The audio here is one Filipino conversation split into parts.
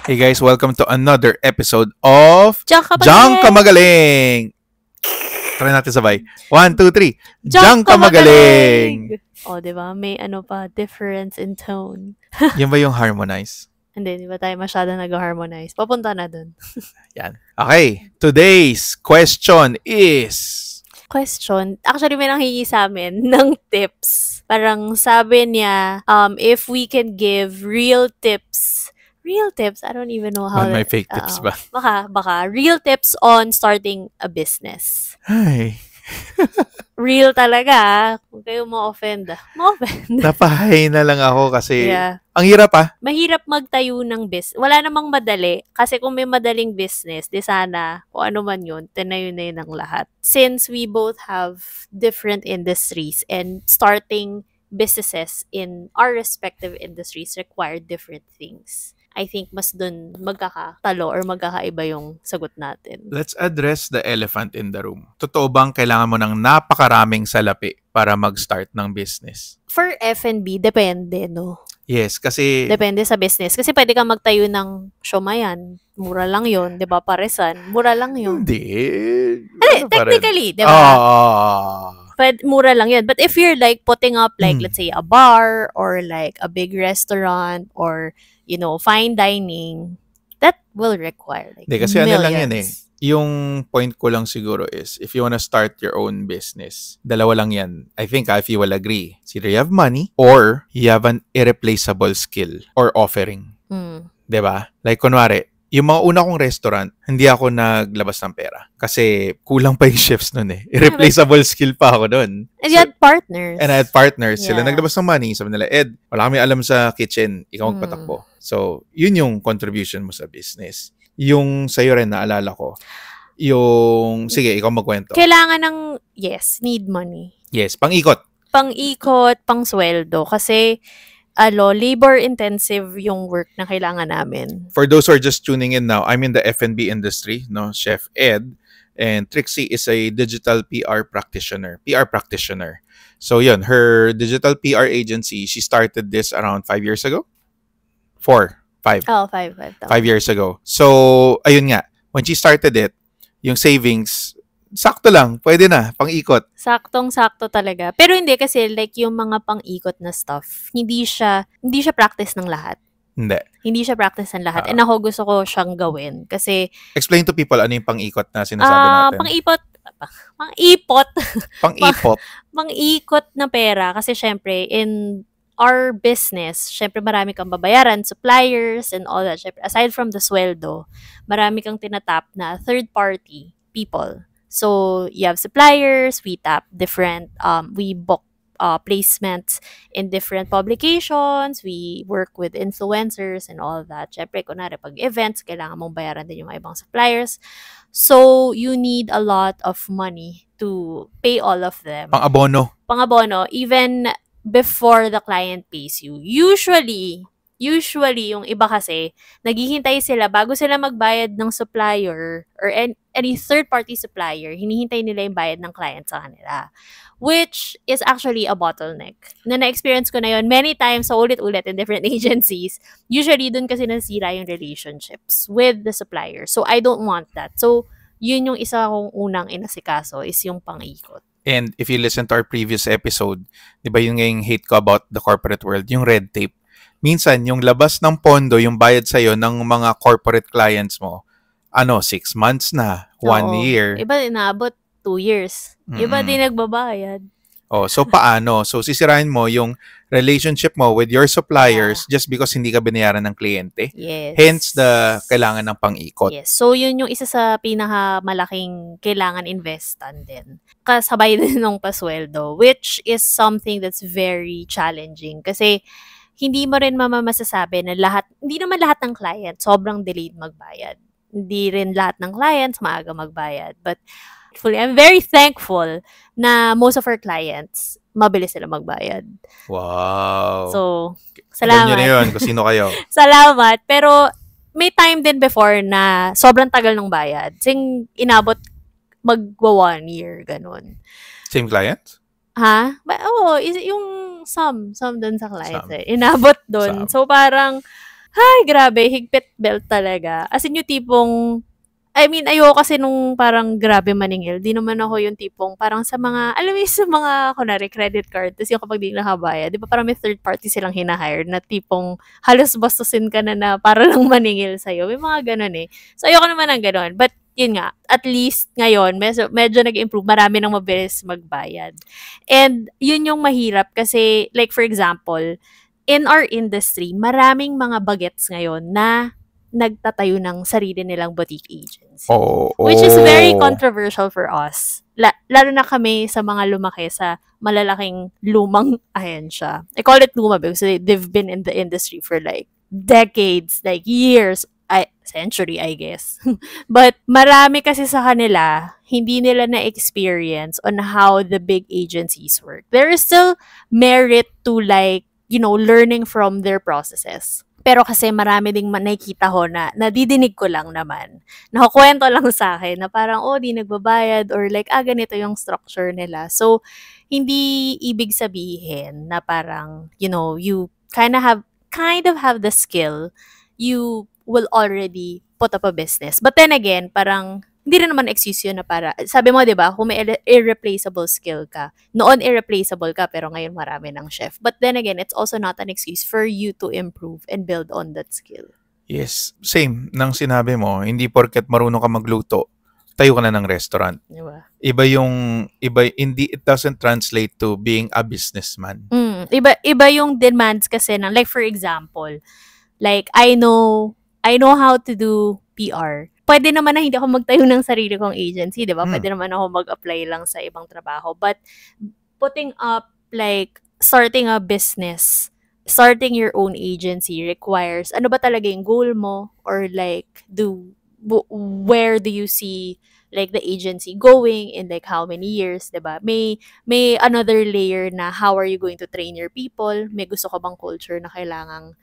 Hey guys, welcome to another episode of Diyan Ka Magaling! Try natin sabay. 1, 2, 3. Diyan Ka Magaling! O, diba? May difference in tone. Yan ba yung harmonize? Hindi, di ba tayo masyado nag-harmonize? Papunta na dun. Yan. Okay, today's question is... Actually, may nanghingi sa amin ng tips. Parang sabi niya, if we can give real tips, I don't even know how... my fake tips ba? Baka. Real tips on starting a business. Ay. Real talaga. Huwag kayo ma-offend. Napahay na lang ako kasi... Yeah. Ang hirap Mahirap magtayo ng business. Wala namang madali. Kasi kung may madaling business, di sana, kung ano man yun, tinayo na yun ng lahat. Since we both have different industries and starting businesses in our respective industries require different things. I think mas dun magkakatalo or magkakaiba yung sagot natin. Let's address the elephant in the room. Totoo bang kailangan mo ng napakaraming salapi para mag-start ng business? For F&B, depende, no? Yes, kasi... Depende sa business. Kasi pwede kang magtayo ng siomaian. Mura lang yun. Di ba? Paresan. Mura lang yun. Hindi. Technically, di ba? Mura lang yun. But if you're like putting up like, let's say, a bar or like a big restaurant or, fine dining, that will require like kasi millions. Ano lang yan eh. Yung point ko lang siguro is, if you wanna start your own business, dalawa lang yan. I think if you will agree, it's either you have money or you have an irreplaceable skill or offering. Diba? Like, kunwari, yung mga una kong restaurant, hindi ako naglabas ng pera. Kasi kulang pa yung chefs nun eh. Irreplaceable skill pa ako nun. And you had partners. And I had partners. Yeah. Sila naglabas ng money. Sabi nila, Ed, wala kami alam sa kitchen. Ikaw magpatakbo. So, yun yung contribution mo sa business. Yung sa'yo rin, naalala ko. Sige, ikaw magkwento. Kailangan need money. Yes, pang-ikot. Pang-ikot, pang-sweldo. Kasi, labor-intensive yung work na kailangan namin. For those who are just tuning in now, I'm in the F&B industry, no? Chef Ed. And Trixie is a digital PR practitioner. So, yun, her digital PR agency, she started this around 5 years ago? 5. Oh, 5. 5 years ago. So, ayun nga. When she started it, yung savings, sakto lang. Pwede na. Pang-ikot. Saktong-sakto talaga. Pero hindi kasi like yung mga pang-ikot na stuff, hindi siya practice ng lahat. Hindi siya practice ng lahat. And ako gusto ko siyang gawin. Kasi... Explain to people ano yung pang-ikot na sinasabi natin. Pang-ikot na pera. Kasi syempre, in our business, syempre marami kang babayaran, suppliers and all that. Syempre, aside from the sweldo, marami kang tinatap na third-party people. So, you have suppliers, we tap different, we book placements in different publications, we work with influencers and all that. Syempre, kunwari, pag events, kailangan mong bayaran din yung ibang suppliers. So, you need a lot of money to pay all of them. Pang-abono. Even before the client pays you. Usually, yung iba kasi, naghihintay sila bago sila magbayad ng supplier or any third-party supplier, hinihintay nila yung bayad ng client sa kanila. Which is actually a bottleneck. Na-experience ko na yun many times, so ulit-ulit in different agencies. Usually, dun kasi nasira yung relationships with the supplier. So, I don't want that. So, yun yung isa kong unang inasikaso is yung pang-ikot. And if you listen to our previous episode, di ba yung hate ko about the corporate world, yung red tape. Minsan, yung labas ng pondo, yung bayad sa'yo ng mga corporate clients mo, 6 months na, 1 year. Iba inaabot 2 years. Iba din nagbabayad. So paano? So sisirain mo yung relationship mo with your suppliers just because hindi ka binayaran ng kliyente. Yes. Hence the kailangan ng pang-ikot. Yes. So yun yung isa sa pinakamalaking kailangan investan din. Kasabay din ng pasweldo, which is something that's very challenging. Kasi hindi mo rin masasabi na hindi naman lahat ng client sobrang delayed magbayad. Hindi rin lahat ng clients maaga magbayad. But I'm very thankful na most of our clients, mabilis sila magbayad. Wow. So, salamat. Ganyan na yun, kung sino kayo. Salamat. Pero, may time din before na sobrang tagal ng bayad. Sing inabot magwa 1 year, ganun. Same client? Ha? Oo, yung some dun sa clients. Inabot dun. So, parang, Ay, grabe, higpit belt talaga. As in, yung tipong, I mean, ayoko kasi nung parang grabe maningil. Di naman ako yung tipong parang sa mga, alam mo yung sa mga, kunwari, credit card, tapos yung kapag di nakabayad, di ba parang may third party silang hinahire na tipong halos bastusin ka na para lang maningil sa'yo. May mga ganun eh. So, ayoko naman ng ganun. But, yun nga, at least ngayon, medyo nag-improve. Marami nang mabilis magbayad. And, yun yung mahirap kasi, like for example, in our industry, maraming mga bagets ngayon na nagtatayo ng sarili nilang boutique agency. Which is very controversial for us. Lalo na kami sa mga lumaki sa malalaking lumang ahensya. I call it luma because they've been in the industry for like decades, like years, century, I guess. But marami kasi sa kanila, hindi nila na-experience on how the big agencies work. There is still merit to like, learning from their processes. Pero kasi marami ding nakikita ko na nadidinig ko lang naman. Nakukwento lang sa akin na parang, di nagbabayad or like, ganito yung structure nila. So, hindi ibig sabihin na parang, you kind of have the skill, you will already put up a business. But then again, parang, hindi rin naman excuse yun na para, sabi mo, di ba, kung may irreplaceable skill ka, noon irreplaceable ka, pero ngayon marami ng chef. But then again, it's also not an excuse for you to improve and build on that skill. Yes, same nang sinabi mo, hindi porket marunong ka magluto, tayo ka na ng restaurant. Diba? Hindi, it doesn't translate to being a businessman. Iba yung demands kasi ng, like for example, like I know how to do PR. Pwede naman na hindi ako magtayo ng sarili kong agency, di ba? Pwede naman ako mag-apply lang sa ibang trabaho. But putting up, like, starting a business, starting your own agency requires, ano ba talaga yung goal mo? Or like, where do you see like the agency going in like how many years, di ba? May another layer na how are you going to train your people? May gusto ka bang culture na kailangang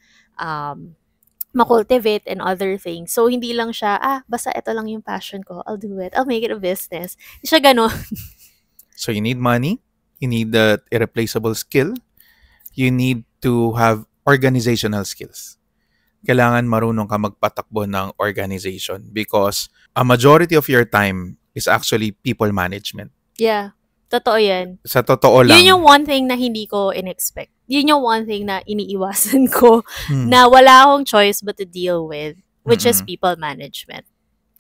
makultivate and other things. So, hindi lang siya, basta ito lang yung passion ko. I'll do it. I'll make it a business. Hindi siya ganon. So, you need money. You need that irreplaceable skill. You need to have organizational skills. Kailangan marunong ka magpatakbo ng organization because a majority of your time is actually people management. Yeah. Totoo yan. Sa totoo lang. Yun yung one thing na hindi ko in-expect. Yun yung one thing na iniiwasan ko na wala akong choice but to deal with, which is people management.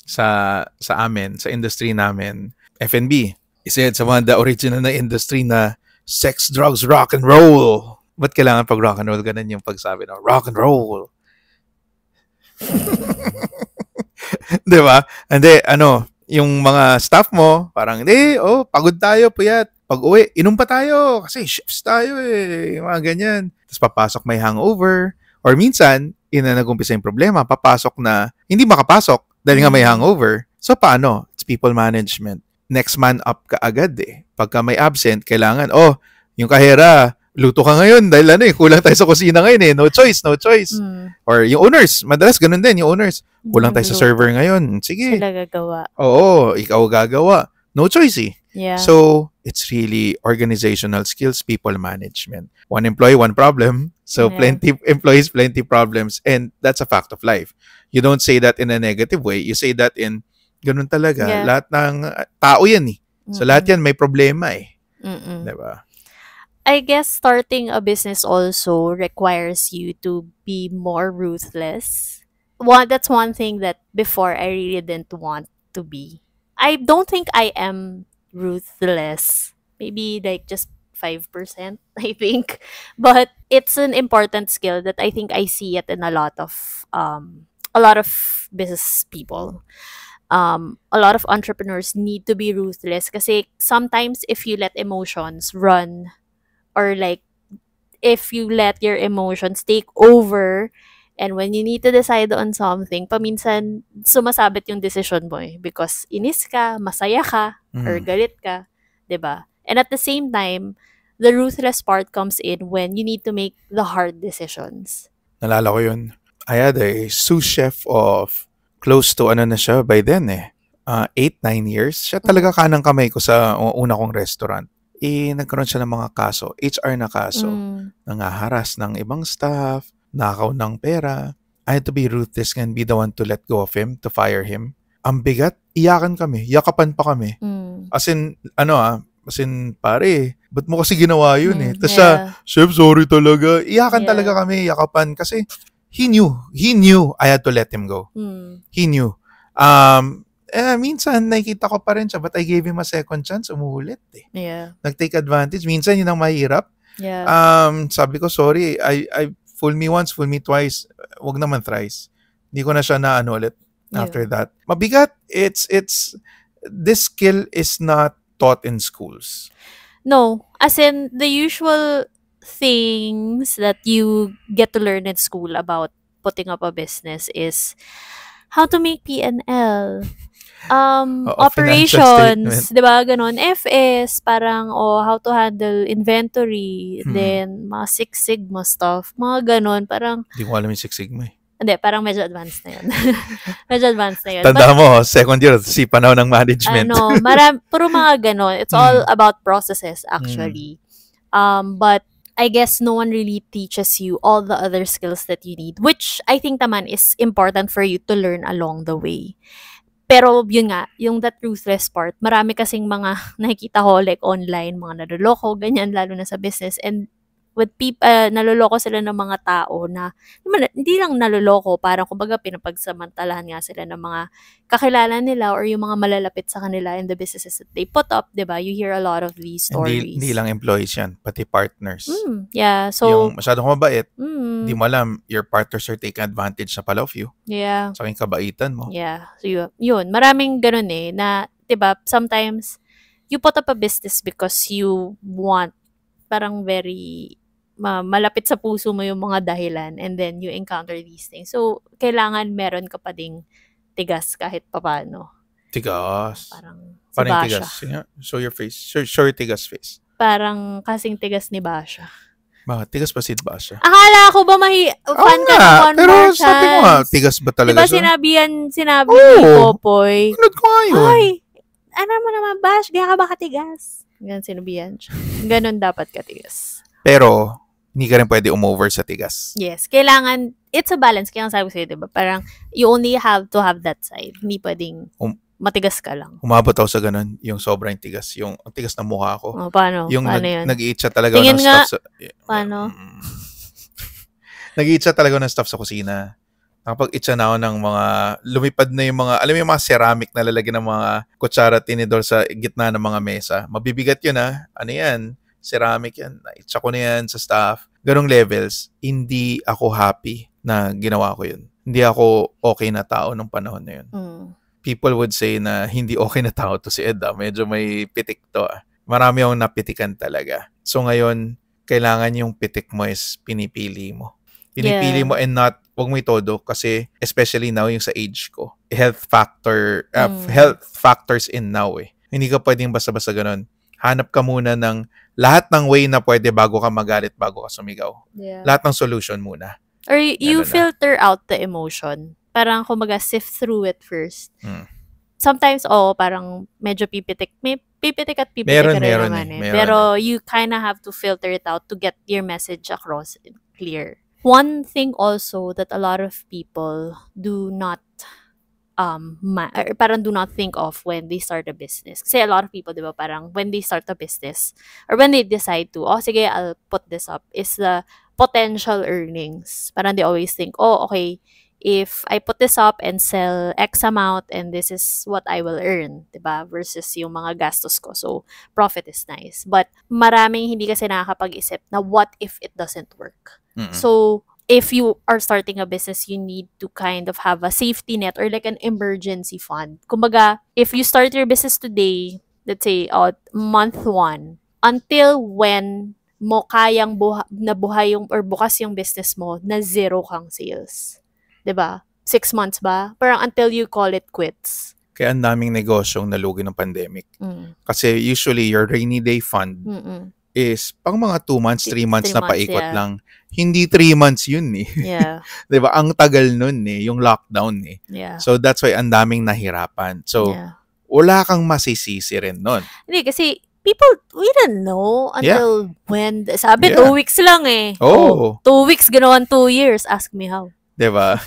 Sa amin, sa industry namin, F&B, isa yan sa mga the original na industry na sex, drugs, rock and roll. Ba't kailangan pag rock and roll? Ganun yung pagsabi na rock and roll. Diba? Hindi, yung mga staff mo, parang, pagod tayo, puyat. Pag uwi, inom pa tayo kasi chefs tayo yung mga ganyan. Tapos papasok may hangover. Or minsan, nag-umpisa yung problema, papasok na hindi makapasok dahil nga may hangover. So paano? It's people management. Next man up ka agad Pagka may absent, kailangan, yung kahera, luto ka ngayon dahil kulang tayo sa kusina ngayon No choice. Or yung owners, madalas ganun din, yung owners. Kulang tayo sa server ngayon. Sige. Sila gagawa. Oo, ikaw gagawa. No choice Yeah. So, it's really organizational skills, people management. One employee, one problem. So, plenty employees, plenty problems. And that's a fact of life. You don't say that in a negative way. You say that in, ganun talaga. Yeah. Lahat ng tao yan So, lahat yan may problema Diba? I guess starting a business also requires you to be more ruthless. That's one thing that before I really didn't want to be. I don't think I am ruthless. Maybe like just 5%, I think. But it's an important skill that I think I see it in a lot of business people. A lot of entrepreneurs need to be ruthless kasi sometimes if you let emotions run or like if you let your emotions take over and when you need to decide on something, paminsan sumasabit yung decision mo because inis ka, masaya ka, or galit ka, 'di ba? And at the same time, the ruthless part comes in when you need to make the hard decisions. Nalala ko yun. I had a sous chef of close to na siya by then 8-9 years. Siya talaga kanang kamay ko sa una kong restaurant. Nagkaroon siya ng mga kaso, HR na kaso, nangaharas ng ibang staff, nakaw ng pera. I had to be ruthless and be the one to let go of him, to fire him. Ang bigat, iyakan kami. Yakapan pa kami. As in, pare, ba't mo kasi ginawa yun eh? Tapos siya, Chef, sorry talaga. Iyakan talaga kami, yakapan. Kasi he knew I had to let him go. He knew. Minsan, nakikita ko pa rin siya, but I gave him a second chance, umuulit eh. Nag-take advantage. Minsan, yun ang mahirap. Sabi ko, sorry, I fool me once, fool me twice. Wag naman thrice. Hindi ko na siya na ulit. After that, mabigat. It's this skill is not taught in schools. No, as in the usual things that you get to learn in school about putting up a business is how to make P&L, operations, 'di ba? Ganon. FS, parang how to handle inventory, then mga Six Sigma stuff, mga ganon, parang hindi ko alam yung Six Sigma eh. Hindi, parang medyo advanced na yun. Medyo advanced na yun. Tanda mo, second year, sipa na ng management. Puro mga ganon. It's all about processes, actually. But I guess no one really teaches you all the other skills that you need, which I think naman is important for you to learn along the way. Pero yun nga, yung that ruthless part, marami kasing mga nakikita ko like online, mga naloloko, ganyan, lalo na sa business. And with people, naloloko sila ng mga tao na, hindi lang naloloko, parang kumbaga pinapagsamantalahan nga sila ng mga kakilala nila or yung mga malalapit sa kanila in the businesses that they put up, diba? You hear a lot of these stories. Hindi lang employees yan, pati partners. Yeah, so yung masyadong mabait, hindi mo alam, your partners are taking advantage na pala of you. Yeah. Sa aking kabaitan mo. Yeah, so yun. Maraming ganun eh, na, diba, sometimes, you put up a business because you want, parang very malapit sa puso mo yung mga dahilan and then you encounter these things. So, kailangan meron ka pa ding tigas kahit papano. Tigas? Parang si Basha. Tigas? Yeah. Show your face. Show your tigas face. Parang kasing tigas ni Basha. Bakit? Tigas ba si Basha? Akala ko ba fan ka ng One pero More sabi ko nga, Chance? tigas ba talaga diba siya? sinabi ni Popoy, Pinod ko nga yun. Hoy, ano mo naman, Bash, gaya ka ba katigas? Ganun sinabihan siya. Ganun dapat katigas. Pero, hindi ka rin pwede umover sa tigas. Yes. Kailangan, it's a balance. Kaya sabi ko sa'yo, diba? Parang, you only have to have that side. Hindi pwedeng matigas ka lang. Umabot ako sa ganun, yung sobrang tigas. Yung tigas na mukha ko. Paano? Yung paano yun? nag-eat siya talaga Tingin ng nga, stuff sa... Paano? Nag-eat siya talaga ng stuff sa kusina. Nakapag-eat siya na ako ng mga... Lumipad na yung mga... Alam mo yung mga ceramic na lalagyan ng mga kutsara, tinidor sa gitna ng mga mesa. Mabibigat yun Ano yan? Ceramic yan. Naitsa ko na yan sa staff. Ganong levels. Hindi ako happy na ginawa ko yun. Hindi ako okay na tao nung panahon na yun. People would say na hindi okay na tao to si Ed. Medyo may pitik to. Marami akong napitikan talaga. So ngayon, kailangan yung pitik mo is pinipili mo. Pinipili mo and not, wag mo itodo kasi especially now yung sa age ko. Health factors in now eh. Hindi ka pwedeng basta-basta ganun. Hanap ka muna ng lahat ng way na pwede bago ka magalit, bago ka sumigaw. Yeah. Lahat ng solution muna. Or you filter out the emotion. Parang kumaga sift through it first. Sometimes, parang medyo pipitik. May pipitik at pipitik ka rin naman eh. Pero you kind of have to filter it out to get your message across clear. One thing also that a lot of people do not parang do not think of when they start a business. Kasi a lot of people, di ba, parang when they start a business or when they decide to, sige, I'll put this up, is the potential earnings. Parang they always think, okay, if I put this up and sell X amount and this is what I will earn, di ba, versus yung mga gastos ko. So, profit is nice. But maraming hindi kasi nakakapag-isip na what if it doesn't work? So, if you are starting a business, you need to kind of have a safety net or like an emergency fund. Kumbaga, if you start your business today, let's say, month 1, until when mo kayang nabuhay yung, or bukas yung business mo na zero kang sales. 'Di ba? 6 months ba? Parang until you call it quits. Kaya ang daming negosyong nalugi ng pandemic. Kasi usually, your rainy day fund is pang mga 2 months, 3 months na paikot lang. Hindi 3 months yun eh. Yeah. Diba? Ang tagal nun eh. Yung lockdown eh. Yeah. So that's why ang daming nahirapan. So, wala kang masisisi rin nun. Hindi, kasi we don't know until when. Sabi, 2 weeks lang eh. 2 weeks, ginawan 2 years. Ask me how. 'Di ba?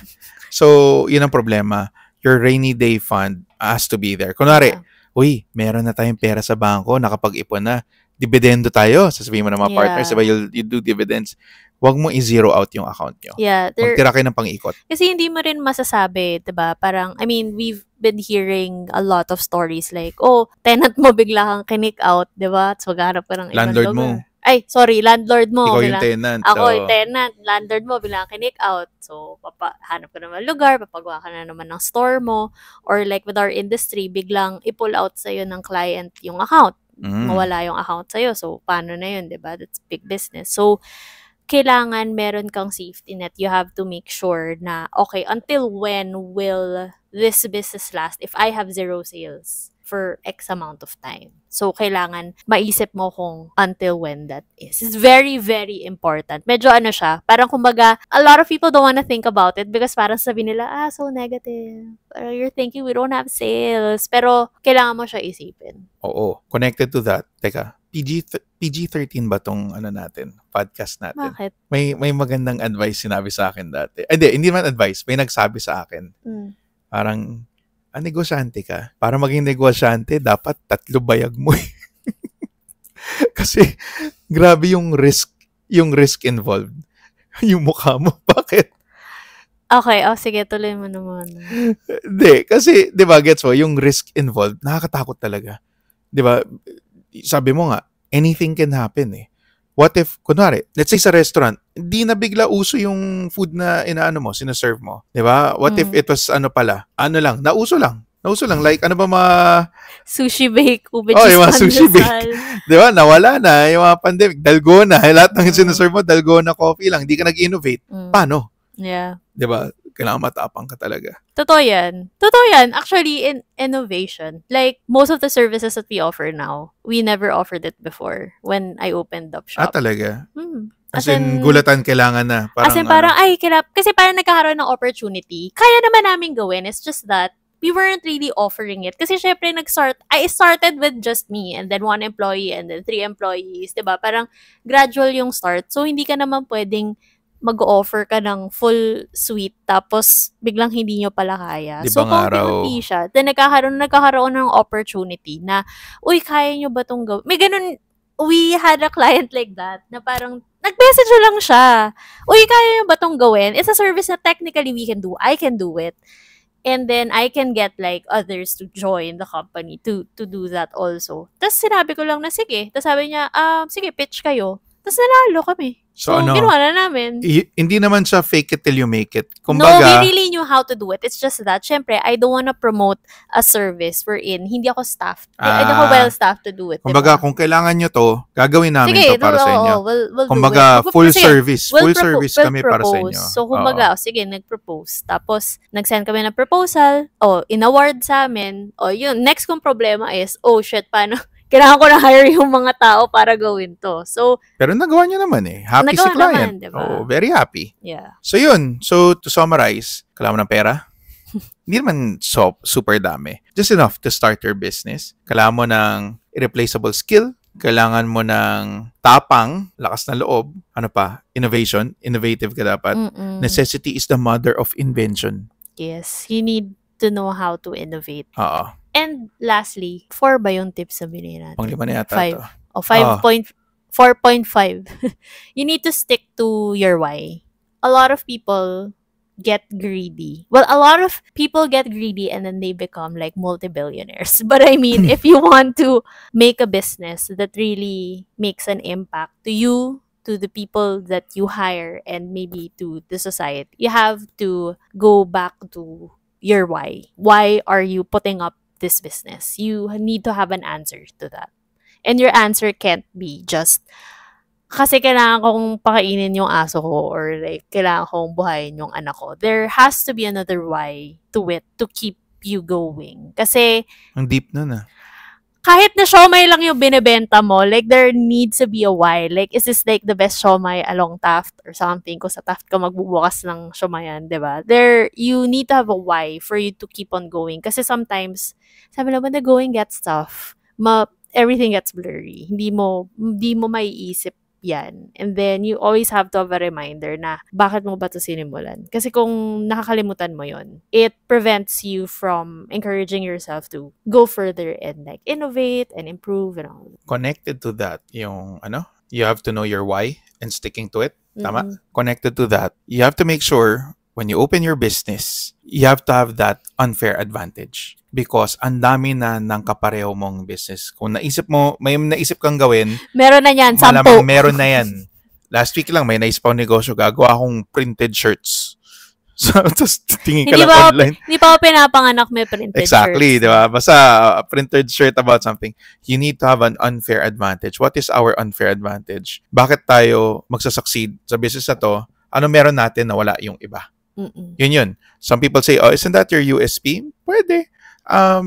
So, yun ang problema. Your rainy day fund has to be there. Kunwari, Yeah. uy, meron na tayong pera sa bangko, nakapag-ipon na. Dividendo tayo. Sasabihin mo ng mga partners, diba, Yeah. you do dividends. Huwag mo i-zero out yung account nyo. Yeah. Magtira kayo ng pang-ikot. Kasi hindi mo rin masasabi, 'di ba? Parang, I mean, we've been hearing a lot of stories like, oh, tenant mo bigla kang kick out, 'di ba? So, maghanap ka ng ibang Landlord mo. lugar. Ay, sorry, landlord mo. Ikaw yung tenant. Ako Oo. yung tenant. Landlord mo, bigla kang kick out. So, hanap ka naman lugar, papagawa ka na naman ng store mo. Or like with our industry, biglang i-pull out sa'yo ng client yung account. Mawala yung account sa'yo. So, paano na yun, 'di ba? That's big business. So, kailangan meron kang safety net. You have to make sure na, okay, until when will this business last if I have zero sales for X amount of time? So, kailangan maisip mo kung until when that is. It's very, very important. Medyo ano siya, parang kumbaga, a lot of people don't wanna think about it because parang sabi nila, so negative. Parang you're thinking we don't have sales. Pero, kailangan mo siya isipin. Oo. Connected to that. Teka, PG-13 ba tong natin, podcast natin? Bakit? May magandang advice sinabi sa akin dati. Hindi man advice, may nagsabi sa akin. Parang, negosyante ka. Para maging negosyante, dapat 3 bayag mo. Kasi, grabe yung risk involved. Yung mukha mo. Bakit? Okay, sige, tuloy mo naman. Hindi, kasi, di ba, gets mo, yung risk involved, nakakatakot talaga. Di ba, sabi mo nga, anything can happen eh. What if, kunwari, let's say sa restaurant, hindi na bigla uso yung food na sinaserve mo. Di ba? What if it was nauso lang. Like, Sushi bake, ube yung mga sushi bake. Di ba? Nawala na, yung mga pandemic, dalgona. Lahat ng sinaserve mo, dalgona coffee lang. Hindi ka nag-innovate. Paano? Yeah. Di ba? Kailangan matapang ka talaga. Totoo yan. Actually, in innovation, like most of the services that we offer now, we never offered it before when I opened up shop. Talaga? As in, gulatan kailangan na. Kasi parang nagkakaroon ng opportunity. Kaya naman namin gawin. It's just that we weren't really offering it. Kasi syempre, I started with just me and then 1 employee and then 3 employees. Diba? Parang gradual yung start. So, hindi ka naman pwedeng mag-offer ka ng full suite tapos biglang hindi nyo pala kaya. So, konti-unti siya. Then, nagkakaroon ng opportunity na, uy, kaya nyo ba itong gawin? May ganun, we had a client like that na parang, nag-message lang siya. Uy, kaya nyo ba itong gawin? It's a service na technically we can do. I can do it. And then, I can get like others to join the company to do that also. Tapos, sinabi ko lang na, sige. Tapos, sabi niya, sige, pitch kayo. Tapos, nanalo kami. So ginawa na namin. Hindi naman siya fake it till you make it. Kumbaga, no, we really knew how to do it. It's just that, syempre, I don't wanna promote a service wherein hindi ako staffed. Hindi ako well-staffed to do it. Kumbaga, kung kailangan nyo to, gagawin namin to para sa inyo. We'll kumbaga, full service. Full service kami para sa inyo. So, kumbaga, sige, nag-propose. Tapos, nag-send kami ng proposal. In-award sa amin. Yun. Next kong problema is, shit, paano? Kailangan ko na hire yung mga tao para gawin to. So, pero nagawa niyo naman eh. Happy si client. Naman, diba? Very happy. Yeah. So, yun. So, to summarize, kailangan mo ng pera? Hindi naman super dami. Just enough to start your business. Kailangan mo ng irreplaceable skill. Kailangan mo ng tapang, lakas na loob. Ano pa? Innovation. Innovative ka dapat. Necessity is the mother of invention. Yes. You need to know how to innovate. Oo. And lastly, 4 ba yung tips na binili natin? Pang 5 na yata 5. to. 4.5. You need to stick to your why. A lot of people get greedy. Well, a lot of people get greedy and then they become like multi-billionaires. But I mean, if you want to make a business that really makes an impact to you, to the people that you hire, and maybe to the society, you have to go back to your why. Why are you putting up this business? You need to have an answer to that. And your answer can't be just, kasi kailangan kong pakainin yung aso ko or like, kailangan kong buhayin yung anak ko. There has to be another why to it to keep you going. Kasi, ang deep nun kahit na siomay lang yung binibenta mo, like, there needs to be a why. Like, is this like the best siomay along Taft or something? Kung sa Taft ka magbubukas ng siomayan, diba? You need to have a why for you to keep on going. Kasi sometimes, sabi lang, when the going gets tough, everything gets blurry. Hindi mo maiisip yan. And then, you always have to have a reminder na bakit mo ba ito sinimulan. Kasi kung nakakalimutan mo yon, it prevents you from encouraging yourself to go further and like innovate and improve and all. Connected to that, yung you have to know your why and sticking to it. Tama? Mhm. Connected to that, you have to make sure when you open your business, you have to have that unfair advantage. Because ang dami na ng kapareho mong business. Kung naisip mo, may naisip kang gawin, Meron na yan, 10. malamang meron na yan. Last week lang, may naisip akong negosyo, gagawa akong printed shirts. So, tapos tingin ka Hindi lang ba, online. hindi pa ako pinapanganak may printed Exactly, shirts. di ba? Basta a printed shirt about something. You need to have an unfair advantage. What is our unfair advantage? Bakit tayo magsasucceed sa business na to? Ano meron natin na wala yung iba? Mm-mm. Yun. Some people say, oh, isn't that your USP? Pwede.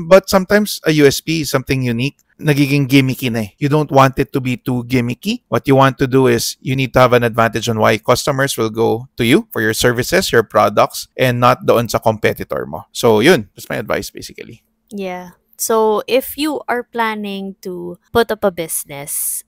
But sometimes a USP is something unique. Nagiging gimmicky na eh. You don't want it to be too gimmicky. What you want to do is you need to have an advantage on why customers will go to you for your services, your products, and not doon sa competitor mo. So yun, that's my advice basically. Yeah. So, if you are planning to put up a business,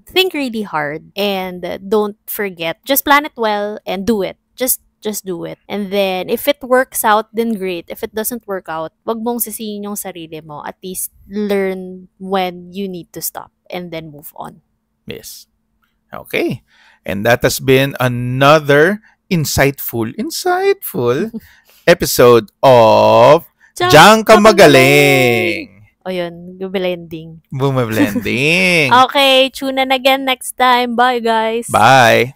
think really hard and don't forget. Just plan it well and do it. Just do it. And then, if it works out, then great. If it doesn't work out, wag mong sisihin yung sarili mo. At least, learn when you need to stop and then move on. Yes. Okay. And that has been another insightful episode of Diyan Ka Magaling. O yun, blending. Boomer blending. Okay, tune in again next time. Bye, guys. Bye.